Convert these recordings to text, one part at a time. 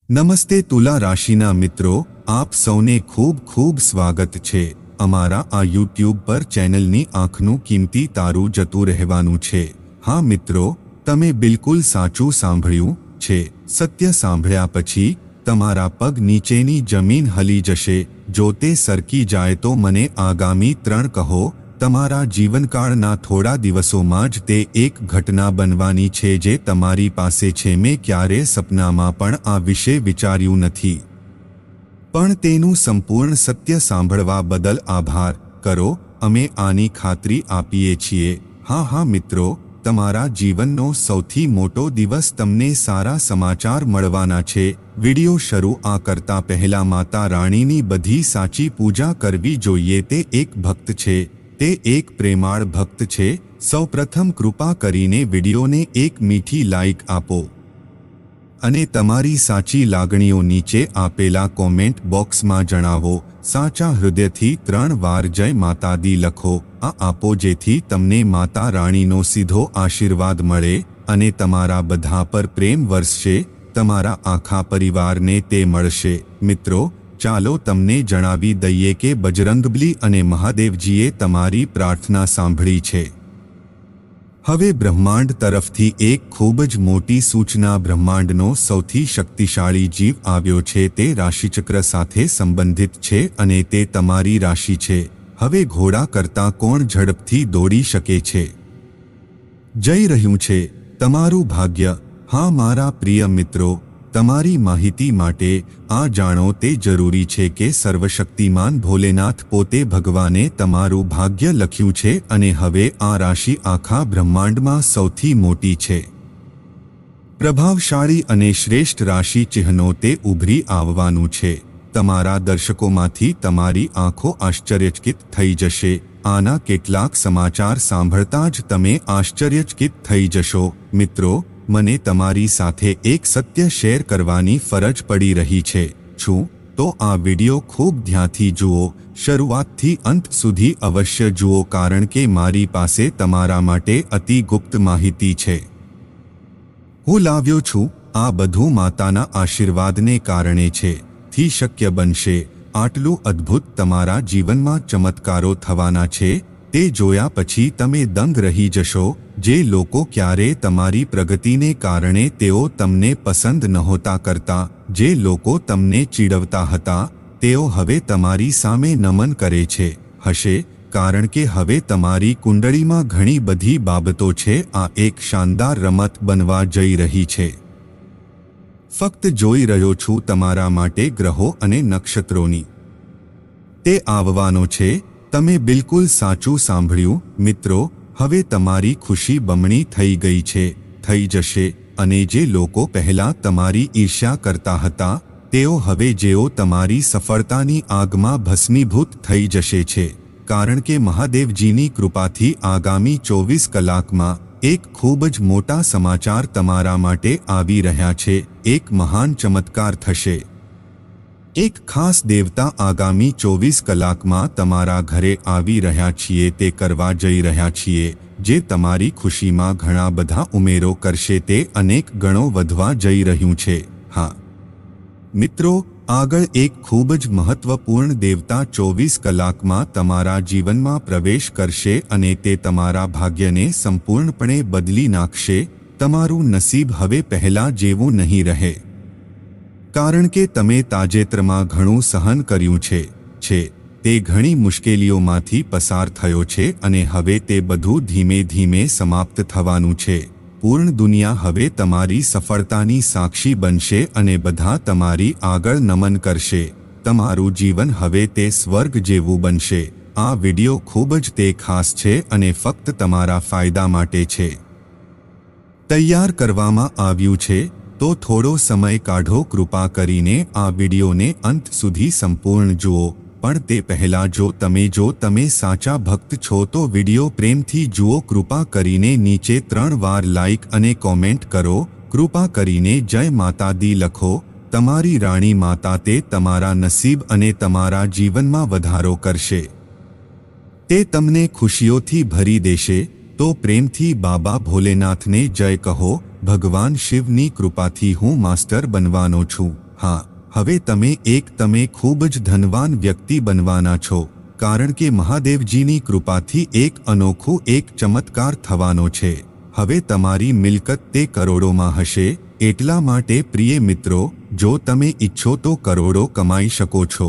નમસ્તે તુલા રાશિના મિત્રો, આપ સૌને ખૂબ ખૂબ સ્વાગત છે અમારા આ યુટ્યુબ પર ચેનલની આંખનું કિંમતી તારું જતું રહેવાનું છે। હા મિત્રો, તમે બિલકુલ સાચું સાંભળ્યું છે। સત્ય સાંભળ્યા પછી તમારા પગ નીચેની જમીન હલી જશે। જો તે સરકી જાય તો મને આગામી 3 કહો। તમારા જીવનકાળના થોડા દિવસોમાં જ તે એક ઘટના બનવાની છે જે તમારી પાસે છે। મેં ક્યારે સપનામાં પણ આ વિશે વિચાર્યું નથી, પણ તેનું સંપૂર્ણ સત્ય સાંભળવા બદલ આભાર કરો। અમે આની ખાતરી આપીએ છીએ। હા મિત્રો, તમારા જીવનનો સૌથી મોટો દિવસ, તમને સારા સમાચાર મળવાના છે। વિડિયો શરૂ કરતા પહેલા માતા રાણીની બધી સાચી પૂજા કરવી જોઈએ। તે એક ભક્ત છે, તે એક પ્રેમાળ ભક્ત છે। સૌપ્રથમ કૃપા કરીને વિડિયોને એક મીઠી લાઈક આપો અને તમારી સાચી લાગણીઓ નીચે આપેલા કોમેન્ટ બોક્સમાં જણાવો। સાચા હૃદયથી 3 વાર જય માતા દી લખો। આ આપો જેથી તમને માતા રાણીનો સીધો આશીર્વાદ મળે અને તમારા બધા પર પ્રેમ વરસશે। તમારા આખા પરિવારને તે મળશે। મિત્રો, ચાલો તમને જણાવી દઈએ કે બજરંગબલી અને મહાદેવજીએ તમારી પ્રાર્થના સાંભળી છે। હવે બ્રહ્માંડ તરફથી એક ખૂબ જ મોટી સૂચના। બ્રહ્માંડનો સૌથી શક્તિશાળી જીવ આવ્યો છે। તે રાશિચક્ર સાથે સંબંધિત છે અને તે તમારી રાશિ છે। હવે ઘોડા કરતાં કોણ ઝડપથી દોડી શકે છે? જઈ રહ્યું છે તમારું ભાગ્ય। હા મારા પ્રિય મિત્રો, તમારી માહિતી માટે આ જાણો તે જરૂરી છે કે સર્વશક્તિમાન ભોલેનાથ પોતે ભગવાને તમારું ભાગ્ય લખ્યું છે અને હવે આ રાશિ આખા બ્રહ્માંડમાં સૌથી મોટી છે। પ્રભાવશાળી અને શ્રેષ્ઠ રાશિ ચિહ્નો તે ઉભરી આવવાનું છે। તમારા દર્શકોમાંથી તમારી આંખો આશ્ચર્યચકિત થઈ જશે। આના કેટલાક સમાચાર સાંભળતા જ તમે આશ્ચર્યચકિત થઈ જશો। મિત્રો, મને તમારી સાથે એક સત્ય શેર કરવાની ફરજ પડી રહી છે। શું તો આ વિડિયો ખૂબ ધ્યાનથી જુઓ, શરૂઆતથી અંત સુધી અવશ્ય જુઓ, કારણ કે મારી પાસે તમારા માટે અતિ ગુપ્ત માહિતી છે। હું લાવ્યો છું આ બધું માતાના આશીર્વાદને કારણે છે। થી શક્ય બનશે। આટલું અદ્ભુત તમારા જીવનમાં ચમત્કારો થવાના છે। તે જોયા પછી તમે દંગ રહી જશો। જે લોકો ક્યારે તમારી પ્રગતિને કારણે તેઓ તમને પસંદ નહોતા કરતા, જે લોકો તમને ચીડવતા હતા, તેઓ હવે તમારી સામે નમન કરે છે હશે, કારણ કે હવે તમારી કુંડળીમાં ઘણી બધી બાબતો છે। આ એક શાનદાર રમત બનવા જઈ રહી છે। ફક્ત જોઈ રહ્યો છું તમારા માટે ગ્રહો અને નક્ષત્રોની તે આવવાનો છે। તમે બિલકુલ સાચું સાંભળ્યું મિત્રો। હવે તમારી ખુશી બમણી થઈ ગઈ છે, થઈ જશે। અને જે લોકો પહેલા તમારી ઈર્ષ્યા કરતા હતા, તેઓ હવે જેઓ તમારી સફળતાની આગમાં ભસ્મીભૂત થઈ જશે છે, કારણ કે મહાદેવજીની કૃપાથી આગામી 24 કલાકમાં એક ખૂબ જ મોટા સમાચાર તમારા માટે આવી રહ્યા છે। એક મહાન ચમત્કાર થશે। એક ખાસ દેવતા આગામી 24 કલાકમાં તમારા ઘરે આવી રહ્યા છીએ। તે કરવા જઈ રહ્યા છીએ જે તમારી ખુશીમાં ઘણા બધા ઉમેરો કરશે। તે અનેક ગણો વધવા જઈ રહ્યું છે। હા મિત્રો, આગળ એક ખૂબ જ મહત્વપૂર્ણ દેવતા 24 કલાકમાં તમારા જીવનમાં પ્રવેશ કરશે અને તે તમારા ભાગ્યને સંપૂર્ણપણે બદલી નાખશે। તમારું નસીબ હવે પહેલા જેવું નહીં રહે, કારણ કે તમે તાજેતરમાં ઘણું સહન કર્યું છે। તે ઘણી મુશ્કેલીઓમાંથી પસાર થયો છે અને હવે તે બધું ધીમે ધીમે સમાપ્ત થવાનું છે। પૂર્ણ દુનિયા હવે તમારી સફળતાની સાક્ષી બનશે અને બધા તમારી આગળ નમન કરશે। તમારું જીવન હવે તે સ્વર્ગ જેવું બનશે। આ વિડિયો ખૂબ જ તે ખાસ છે અને ફક્ત તમારા ફાયદા માટે છે તૈયાર કરવામાં આવ્યું છે। તો થોડો સમય કાઢો, કૃપા કરીને આ વિડિયોને અંત સુધી સંપૂર્ણ જુઓ। પણ તે પહેલાં જો તમે સાચા ભક્ત છો તો વિડિયો પ્રેમથી જુઓ। કૃપા કરીને નીચે 3 વાર લાઈક અને કોમેન્ટ કરો। કૃપા કરીને જય માતા દી લખો। તમારી રાણી માતા તે તમારા નસીબ અને તમારા જીવનમાં વધારો કરશે। તે તમને ખુશીઓથી ભરી દેશે। તો પ્રેમથી બાબા ભોલેનાથને જય કહો। ભગવાન શિવની કૃપાથી હું માસ્ટર બનવાનો છું। હા, હવે તમે ખૂબ જ ધનવાન વ્યક્તિ બનવાના છો, કારણ કે મહાદેવજીની કૃપાથી એક ચમત્કાર થવાનો છે. હવે તમારી મિલકત તે કરોડોમાં હશે. એટલા માટે પ્રિય મિત્રો, જો તમે ઈચ્છો તો કરોડો કમાઈ શકો છો.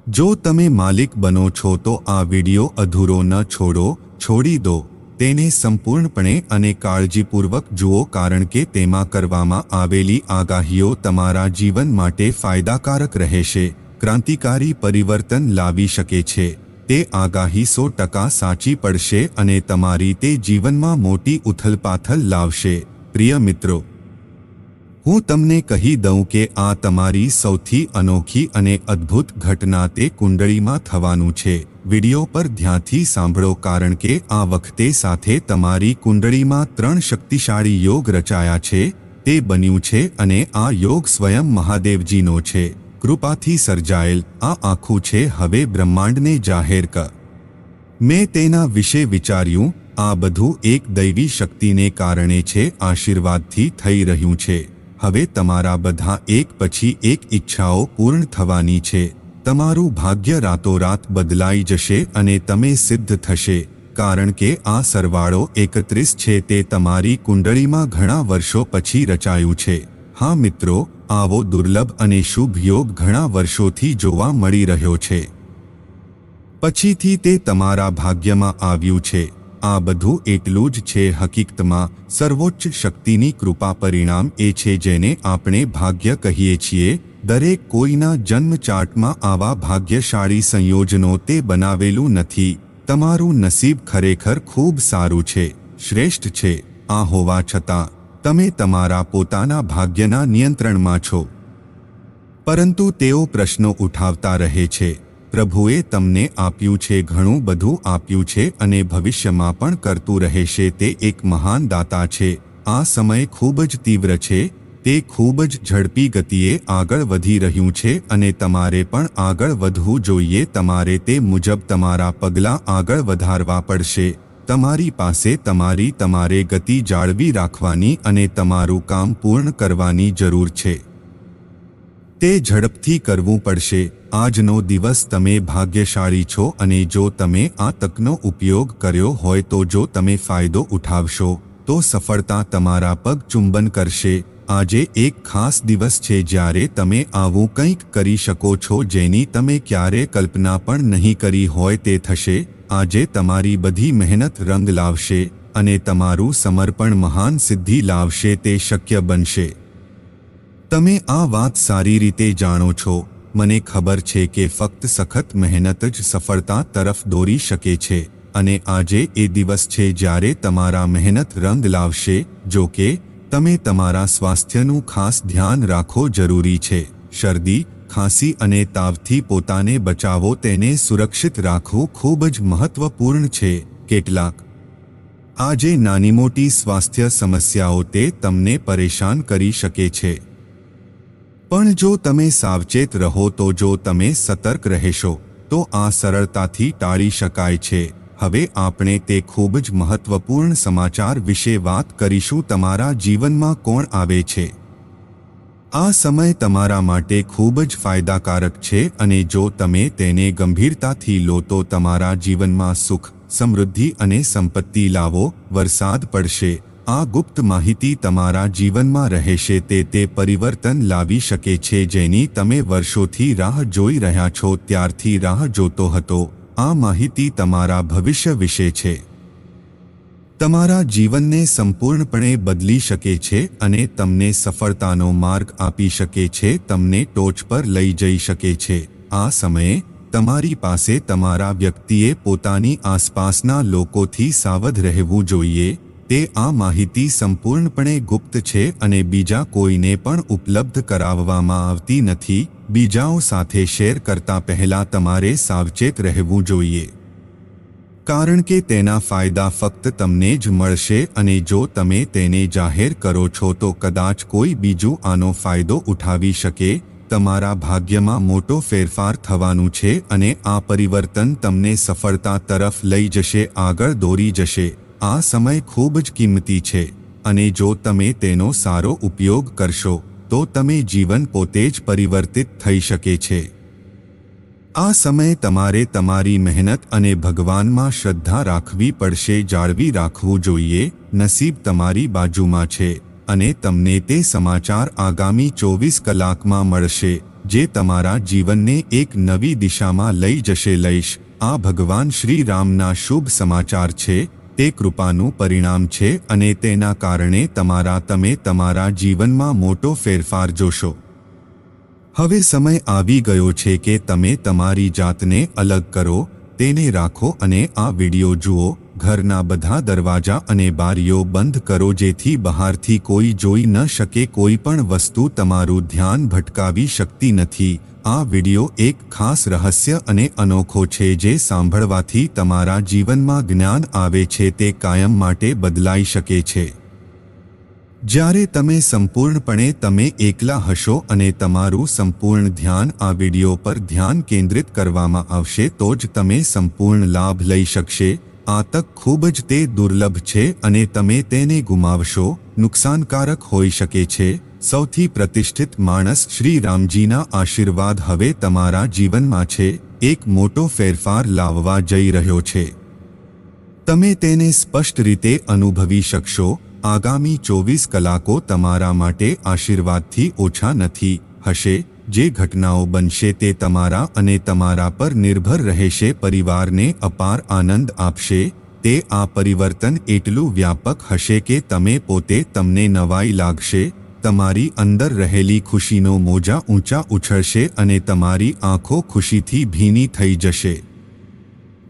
જો તમે માલિક બનો છો તો આ વિડિયો અધૂરો ન છોડો, છોડી દો. તેને સંપૂર્ણપણે અને કાળજીપૂર્વક જુઓ, કારણ કે તેમાં કરવામાં આવેલી આગાહીઓ તમારા જીવન માટે ફાયદાકારક રહેશે, ક્રાંતિકારી પરિવર્તન લાવી શકે છે. તે આગાહી 100% સાચી પડશે અને તમારી તે જીવનમાં મોટી ઉથલપાથલ લાવશે. પ્રિય મિત્રો, હું તમને કહી દઉં કે આ તમારી સૌથી અનોખી અને અદ્ભુત ઘટના તે કુંડળીમાં થવાનું છે. વિડિયો પર ધ્યાનથી સાંભળો, કારણ કે આ વખતે સાથે તમારી કુંડળીમાં 3 શક્તિશાળી યોગ રચાયા છે. તે બન્યું છે અને આ યોગ સ્વયં મહાદેવજીનો છે. કૃપાથી સર્જાયેલ આ આખું છે. હવે બ્રહ્માંડને જાહેર કર. મેં તેના વિશે વિચાર્યું. આ બધું એક દૈવી શક્તિને કારણે છે, આશીર્વાદથી થઈ રહ્યું છે. હવે તમારા બધા એક પછી એક ઈચ્છાઓ પૂર્ણ થવાની છે. તમારું ભાગ્ય રાતોરાત બદલાઈ જશે અને તમે સિદ્ધ થશે, કારણ કે આ સરવાળો 31 છે. તે તમારી કુંડળીમાં ઘણા વર્ષો પછી રચાયું છે. હા મિત્રો, આવો દુર્લભ અને શુભ યોગ ઘણા વર્ષોથી જોવા મળી રહ્યો છે. પછીથી તે તમારા ભાગ્યમાં આવ્યું છે. આ બધું એટલું જ છે. હકીકતમાં સર્વોચ્ચ શક્તિની કૃપા પરિણામ એ છે જેને આપણે ભાગ્ય કહીએ છીએ. દરેક કોઈના જન્મ ચાર્ટમાં આવા ભાગ્યશાળી સંયોજનો તે બનાવેલું નથી. તમારું નસીબ ખરેખર ખૂબ સારું છે, શ્રેષ્ઠ છે. આ હોવા છતાં તમે તમારા પોતાના ભાગ્યના નિયંત્રણમાં છો. પરંતુ તેઓ પ્રશ્નો ઉઠાવતા રહે છે. પ્રભુએ તમને આપ્યું છે, ઘણું બધું આપ્યું છે અને ભવિષ્યમાં પણ કરતું રહેશે. તે એક મહાન દાતા છે. આ સમય ખૂબ જ તીવ્ર છે. તે ખૂબ જ ઝડપી ગતિએ આગળ વધી રહ્યું છે અને તમારે પણ આગળ વધવું જોઈએ. તમારે તે મુજબ તમારા પગલાં આગળ વધારવા પડશે. તમારી પાસે તમારે ગતિ જાળવી રાખવાની અને તમારું કામ પૂર્ણ કરવાની જરૂર છે. તે ઝડપથી કરવું પડશે. આજનો દિવસ તમે ભાગ્યશાળી છો અને જો તમે આ તકનો ઉપયોગ કર્યો હોય તો જો તમે ફાયદો ઉઠાવશો તો સફળતા તમારા પગ ચુંબન કરશે. આજે એક ખાસ દિવસ છે જ્યારે તમે આવું કંઈક કરી શકો છો જેની તમે ક્યારે કલ્પના પણ નહીં કરી હોય. તે થશે. આજે તમારી બધી મહેનત રંગ લાવશે અને તમારું સમર્પણ મહાન સિદ્ધિ લાવશે. તે શક્ય બનશે. તમે આ વાત સારી રીતે જાણો છો. મને ખબર છે કે ફક્ત સખત મહેનત જ સફળતા તરફ દોરી શકે છે અને આજે એ દિવસ છે જ્યારે તમારા મહેનત રંગ લાવશે. જો કે તમે તમારા સ્વાસ્થ્યનું ખાસ ધ્યાન રાખો જરૂરી છે. શરદી, ખાંસી અને તાવથી પોતાને બચાવો. તેને સુરક્ષિત રાખવું ખૂબ જ મહત્વપૂર્ણ છે. કેટલાક આજે નાની મોટી સ્વાસ્થ્ય સમસ્યાઓ તે તમને પરેશાન કરી શકે છે. પણ જો તમે સાવચેત રહો તો જો તમે સતર્ક રહેશો તો આ સરળતાથી ટાળી શકાય છે. હવે આપણે તે ખૂબ જ મહત્વપૂર્ણ સમાચાર વિશે વાત કરીશું. તમારા જીવનમાં કોણ આવે છે? આ સમય તમારા માટે ખૂબ જ ફાયદાકારક છે અને જો તમે તેને ગંભીરતાથી લો તો તમારા જીવનમાં સુખ, સમૃદ્ધિ અને સંપત્તિ લાવો. વરસાદ પડશે. આ ગુપ્ત માહિતી તમારા જીવનમાં રહેશે. તે પરિવર્તન લાવી શકે છે જેની તમે વર્ષોથી રાહ જોઈ રહ્યા છો. ત્યારથી રાહ જોતો હતો. આ માહિતી તમારા ભવિષ્ય વિશે છે. તમારા જીવનને સંપૂર્ણપણે બદલી શકે છે અને તમને સફળતાનો માર્ગ આપી શકે છે. તમને ટોચ પર લઈ જઈ શકે છે. આ સમયે તમારી પાસે તમારા વ્યક્તિએ પોતાની આસપાસના લોકોથી સાવધ રહેવું જોઈએ. તે આ માહિતી સંપૂર્ણપણે ગુપ્ત છે અને બીજા કોઈને પણ ઉપલબ્ધ કરાવવામાં આવતી નથી. બીજાઓ સાથે શેર કરતા પહેલા તમારે સાવચેત રહેવું જોઈએ, કારણ કે તેના ફાયદા ફક્ત તમને જ મળશે અને જો તમે તેને જાહેર કરો છો તો કદાચ કોઈ બીજું આનો ફાયદો ઉઠાવી શકે. તમારા ભાગ્યમાં મોટો ફેરફાર થવાનું છે અને આ પરિવર્તન તમને સફળતા તરફ લઈ જશે, આગળ દોરી જશે. આ સમય ખૂબ જ કિંમતી છે અને જો તમે તેનો સારો ઉપયોગ કરશો તો તમે જીવન પોતે જ પરિવર્તિત થઈ શકે છે। આ સમયે તમારે તમારી મહેનત અને ભગવાનમાં શ્રદ્ધા રાખવી પડશે, જાળવી રાખવું જોઈએ। નસીબ તમારી બાજુમાં છે અને તમને તે સમાચાર આગામી 24 કલાકમાં મળશે જે તમારા જીવનને એક નવી દિશામાં લઈ જશે। આ ભગવાન શ્રી રામના શુભ સમાચાર છે, તે કૃપાનું પરિણામ છે અને તેના કારણે તમે તમારા જીવનમાં મોટો ફેરફાર જોશો। હવે સમય આવી ગયો છે કે તમે તમારી જાતને અલગ કરો, તેને રાખો અને આ વિડિયો જુઓ। ઘરના બધા દરવાજા અને બારીઓ બંધ કરો જેથી બહારથી કોઈ જોઈ ન શકે। કોઈ પણ વસ્તુ તમારું ધ્યાન ભટકાવી શકતી નથી। આ વિડિયો એક ખાસ રહસ્ય અને અનોખો છે જે સાંભળવાથી તમારા જીવનમાં જ્ઞાન આવે છે તે કાયમ માટે બદલાઈ શકે છે। જ્યારે તમે સંપૂર્ણપણે તમે એકલા હશો અને તમારું સંપૂર્ણ ધ્યાન આ વિડિયો પર ધ્યાન કેન્દ્રિત કરવામાં આવશે તો જ તમે સંપૂર્ણ લાભ લઈ શકશે। આ તક ખૂબ જ તે દુર્લભ છે અને તમે તેને ગુમાવશો, નુકસાનકારક હોઈ શકે છે। સૌથી પ્રતિષ્ઠિત માણસ શ્રી રામજીના આશીર્વાદ હવે તમારા જીવનમાં છે, એક મોટો ફેરફાર લાવવા જઈ રહ્યો છે। તમે તેને સ્પષ્ટ રીતે અનુભવી શકશો। આગામી 24 કલાકો તમારા માટે આશીર્વાદથી ઓછા નથી હશે। જે ઘટનાઓ બનશે તે તમારા અને તમારા પર નિર્ભર રહેશે, પરિવારને અપાર આનંદ આપશે। તે આ પરિવર્તન એટલું વ્યાપક હશે કે તમે પોતે તમને નવાઈ લાગશે। તમારી અંદર રહેલી ખુશીનો મોજા ઊંચા ઉછળશે અને તમારી આંખો ખુશીથી ભીની થઈ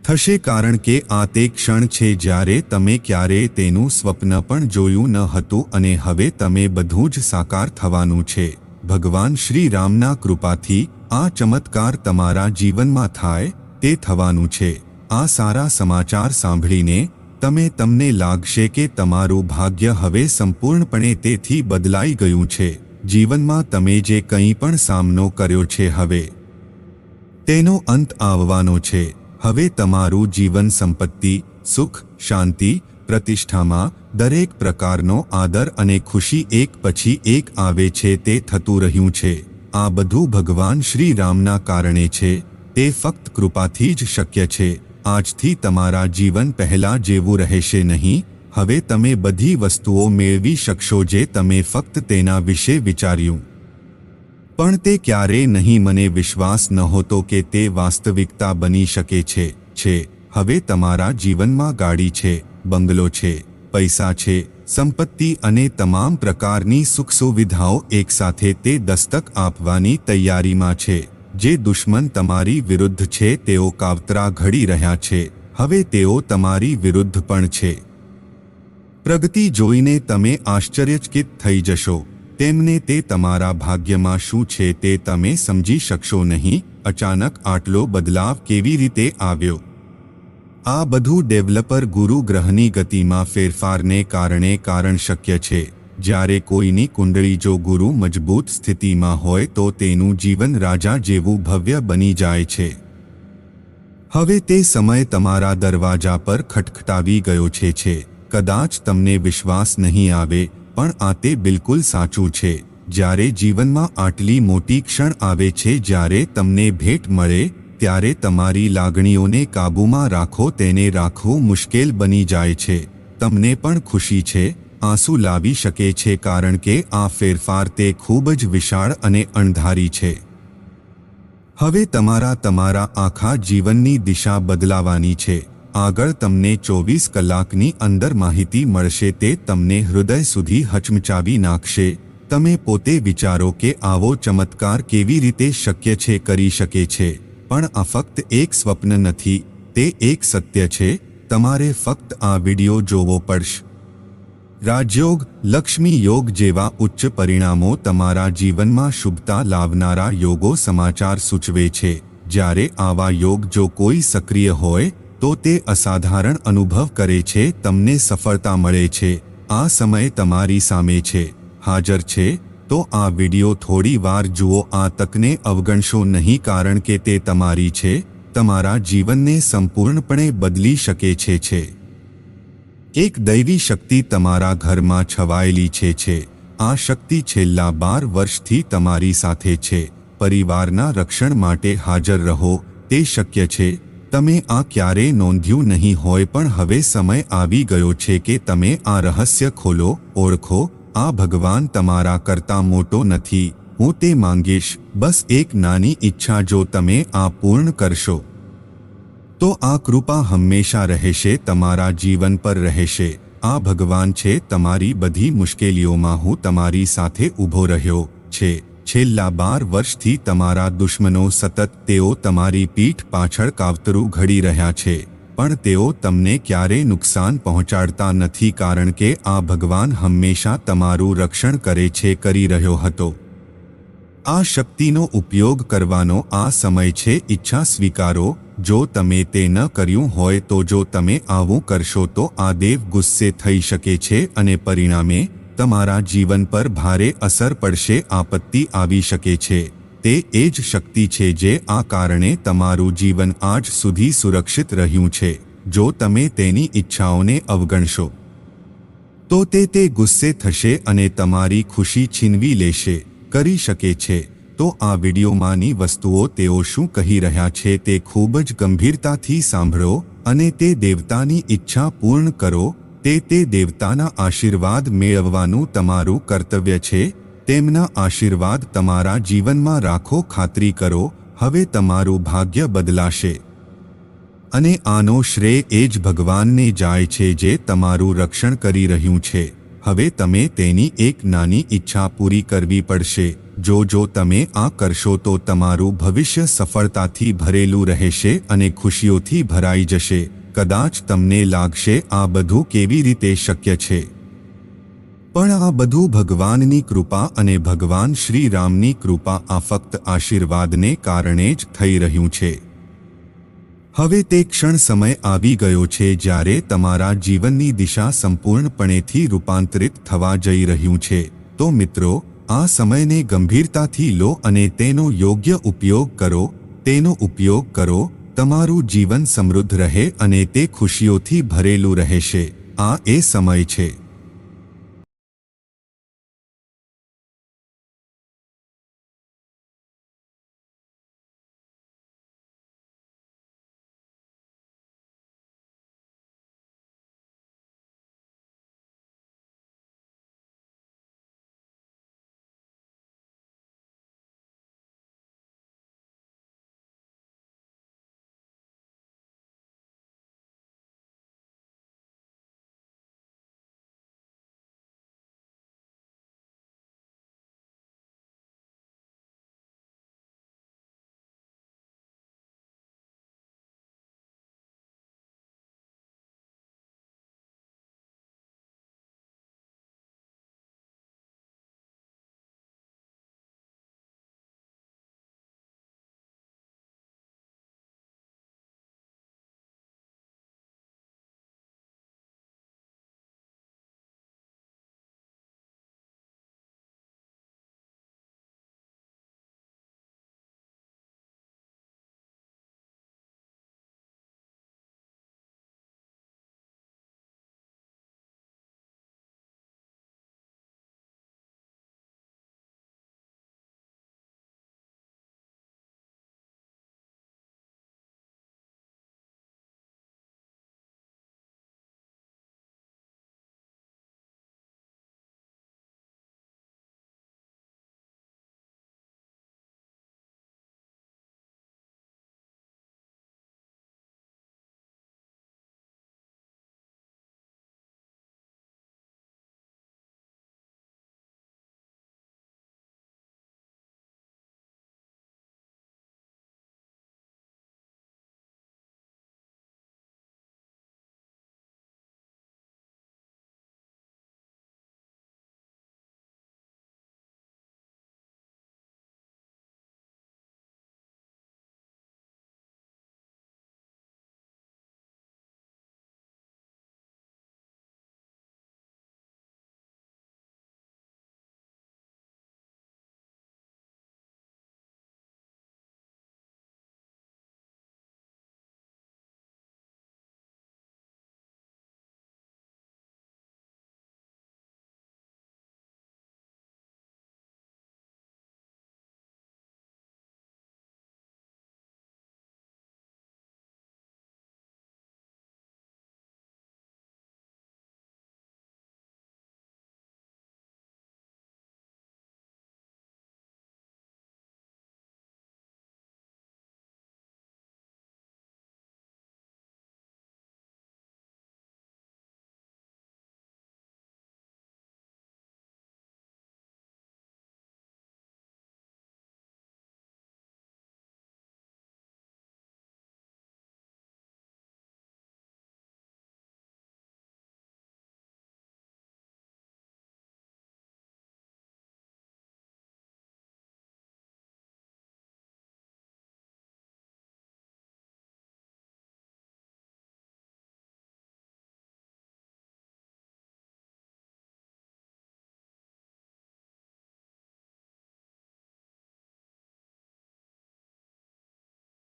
થશે કારણ કે આ તે ક્ષણ છે જ્યારે તમે ક્યારેય તેનું સ્વપ્ન પણ જોયું ન હતું અને હવે તમે બધું જ સાકાર થવાનું છે। ભગવાન શ્રી રામના કૃપાથી આ ચમત્કાર તમારા જીવનમાં થાય તે થવાનું છે। આ સારા સમાચાર સાંભળીને તમને લાગશે કે તમારું ભાગ્ય હવે સંપૂર્ણપણે તેથી બદલાઈ ગયું છે। જીવનમાં તમે જે કંઈ પણ સામનો કર્યો છે હવે તેનો અંત આવવાનો છે। હવે તમારું જીવન સંપત્તિ, સુખ, શાંતિ, પ્રતિષ્ઠામાં દરેક પ્રકારનો આદર અને ખુશી એક પછી એક આવે છે તે થતું રહ્યું છે। આ બધું ભગવાન શ્રી રામના કારણે છે। તે ફક્ત કૃપાથી જ શક્ય છે। આજથી તમારા જીવન પહેલા જેવું રહેશે નહીં। હવે તમે બધી વસ્તુઓ મેળવી શકશો જે તમે ફક્ત તેના વિશે વિચાર્યું પણ તે ક્યારેય નહીં। મને વિશ્વાસ નહોતો કે તે વાસ્તવિકતા બની શકે છે। હવે તમારા જીવનમાં ગાડી છે, બંગલો છે, પૈસા છે, સંપત્તિ અને તમામ પ્રકારની સુખ સુવિધાઓ એકસાથે તે દસ્તક આપવાની તૈયારીમાં છે। જે દુશ્મન તમારી વિરુદ્ધ છે તેઓ કાવતરા ઘડી રહ્યા છે, હવે તેઓ તમારી વિરુદ્ધ પણ છે। પ્રગતિ જોઈને તમે આશ્ચર્યચકિત થઈ જશો। તેમને તે તમારા ભાગ્યમાં શું છે તે તમે સમજી શકશો નહીં। અચાનક આટલો બદલાવ કેવી રીતે આવ્યો? આ બધું ડેવલપર ગુરુ ગ્રહની ગતિમાં ફેરફારને કારણે કારણ શક્ય છે। જ્યારે કોઈની કુંડળી જો ગુરુ મજબૂત સ્થિતિમાં હોય તો તેનું જીવન રાજા જેવું ભવ્ય બની જાય છે। હવે તે સમય તમારા દરવાજા પર ખટખટાવી ગયો છે। કદાચ તમને વિશ્વાસ નહીં આવે પણ આ તે બિલકુલ સાચું છે। જ્યારે જીવનમાં આટલી મોટી ક્ષણ આવે છે જ્યારે તમને ભેટ મળે ત્યારે તમારી લાગણીઓને કાબૂમાં રાખો, તેને રાખવું મુશ્કેલ બની જાય છે। તમને પણ ખુશી છે, આંસુ લાવી શકે છે કારણ કે આ ફેરફાર તે ખૂબ જ વિશાળ અને અણધારી છે। હવે તમારા આખા જીવનની દિશા બદલાવાની છે। આગળ તમને 24 કલાકની અંદર માહિતી મળશે તે તમને હૃદય સુધી હચમચાવી નાખશે। તમે પોતે વિચારો કે આવો ચમત્કાર કેવી રીતે શક્ય છે, કરી શકે છે। પણ આ ફક્ત એક સ્વપ્ન નથી, તે એક સત્ય છે। તમારે ફક્ત આ વિડિયો જોવો પડશે। રાજયોગ, લક્ષ્મી યોગ જેવા ઉચ્ચ પરિણામો તમારા જીવનમાં શુભતા લાવનારા યોગો સમાચાર સૂચવે છે। જ્યારે આવા યોગ જો કોઈ સક્રિય હોય તો તે અસાધારણ અનુભવ કરે છે, તમને સફળતા મળે છે। આ સમય તમારી સામે છે, હાજર છે। તો આ વિડિયો થોડી વાર જુઓ, આ તકને અવગણશો નહીં કારણ કે તે તમારી છે, તમારા જીવનને સંપૂર્ણપણે બદલી શકે છે। એક દૈવી શક્તિ તમારા ઘરમાં છવાયેલી છે। આ શક્તિ છેલ્લા 12 વર્ષથી તમારી સાથે છે. પરિવારના રક્ષણ માટે હાજર રહો. તે શક્ય છે. તમે આ ક્યારેય નોંધ્યું નહીં હોય, પણ હવે સમય આવી ગયો છે કે તમે આ રહસ્ય ખોલો, ઓળખો. આ ભગવાન તમારા કરતાં મોટો નથી. હું તે માંગીશ. બસ એક નાની ઈચ્છા, જો તમે આ પૂર્ણ કરશો તો આ કૃપા હંમેશા રહેશે, તમારા જીવન પર રહેશે. આ ભગવાન છે. તમારી બધી મુશ્કેલીઓમાં હું તમારી સાથે ઊભો રહ્યો છે. છેલ્લા 12 વર્ષથી તમારા દુશ્મનો સતત તેઓ તમારી પીઠ પાછળ કાવતરું ઘડી રહ્યા છે, પણ તેઓ તમને ક્યારેય નુકસાન પહોંચાડતા નથી, કારણ કે આ ભગવાન હંમેશા તમારું રક્ષણ કરે છે, કરી રહ્યો હતો. આ શક્તિનો ઉપયોગ કરવાનો આ સમય છે. ઈચ્છા સ્વીકારો. જો તમે તે ન કર્યું હોય તો જો તમે આવું કરશો તો આ દેવ ગુસ્સે થઈ શકે છે અને પરિણામે તમારા જીવન પર ભારે અસર પડશે, આપત્તિ આવી શકે છે. તે એ જ શક્તિ છે જે આ કારણે તમારું જીવન આજ સુધી સુરક્ષિત રહ્યું છે. જો તમે તેની ઈચ્છાઓને અવગણશો તો તે ગુસ્સે થશે અને તમારી ખુશી છીનવી લેશે. કરી શકે છે. તો આ વિડીયોમાંની વસ્તુઓ તેઓ શું કહી રહ્યા છે તે ખૂબ જ ગંભીરતાથી સાંભળો અને તે દેવતાની ઈચ્છા પૂર્ણ કરો. તે દેવતાના આશીર્વાદ મેળવવાનું તમારું કર્તવ્ય છે. તેમના આશીર્વાદ તમારા જીવનમાં રાખો. ખાતરી કરો હવે તમારું ભાગ્ય બદલાશે અને આનો શ્રેય એ જ ભગવાનને જાય છે જે તમારું રક્ષણ કરી રહ્યું છે. હવે તમે તેની એક નાની ઈચ્છા પૂરી કરવી પડશે. જો તમે આ કરશો તો તમારું ભવિષ્ય સફળતાથી ભરેલું રહેશે અને ખુશીઓથી ભરાઈ જશે. કદાચ તમને લાગશે આ બધું કેવી રીતે શક્ય છે, પણ આ બધું ભગવાનની કૃપા અને ભગવાન શ્રી રામની કૃપા, આ ફક્ત આશીર્વાદને કારણે જ થઈ રહ્યું છે. હવે તે ક્ષણ સમય આવી ગયો છે જ્યારે તમારા જીવનની દિશા સંપૂર્ણપણેથી રૂપાંતરિત થવા જઈ રહ્યું છે. તો મિત્રો, આ સમયને ગંભીરતાથી લો અને તેનો યોગ્ય ઉપયોગ કરો. તેનો ઉપયોગ કરો. તમારું જીવન સમૃદ્ધ રહે અને તે ખુશીઓથી ભરેલું રહેશે. આ એ સમય છે